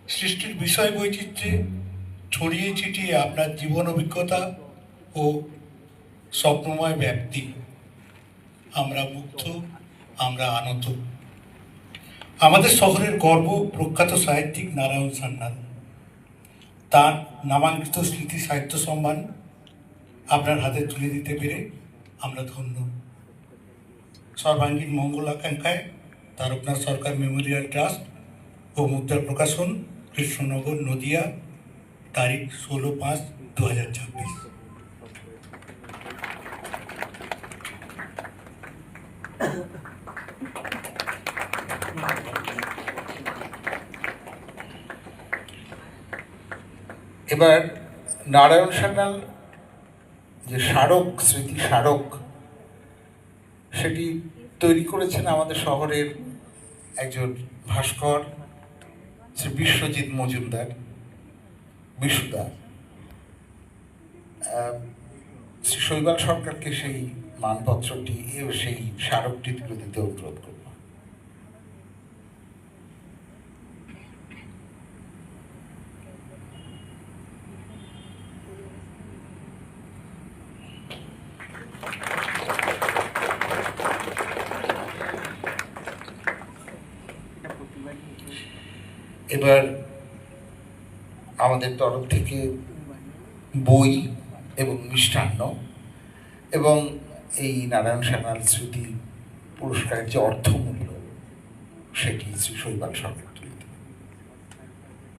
সৃষ্টির বিষয় বৈচিত্র্যে ছড়িয়ে ছিটিয়ে আপনার জীবন অভিজ্ঞতা ও স্বপ্নময় ব্যাপ্তি। আমরা মুগ্ধ, আমরা আনত। আমাদের শহরের গর্ব প্রখ্যাত সাহিত্যিক নারায়ণ সান্যাল। তার নামাঙ্কিত স্মৃতি সাহিত্য সম্মান আপনার হাতে তুলে দিতে পেরে আমরা ধন্য। সর্বাঙ্গীন মঙ্গল আকাঙ্ক্ষায় তারকনাথ সরকার মেমোরিয়াল ট্রাস্ট ও মুদ্রা প্রকাশন, কৃষ্ণনগর, নদিয়া, তারিখ 16/5/2026। এবার নারায়ণ সান্যাল যে স্মারক, স্মৃতি স্মারক, সেটি তৈরি করেছেন আমাদের শহরের একজন ভাস্কর, শ্রী বিশ্বজিৎ মজুমদার, বিশুদা। শ্রী শৈবাল সরকারকে সেই মানপত্রটি ও সেই স্মারকটি তুলে দিতে অনুরোধ করব। এবার আমাদের তরফ থেকে বই এবং মিষ্টান্ন এবং এই নারায়ণ সান্যাল স্মৃতি পুরস্কারের যে অর্থমূল্য, সেটি শ্রী শৈবাল সরকার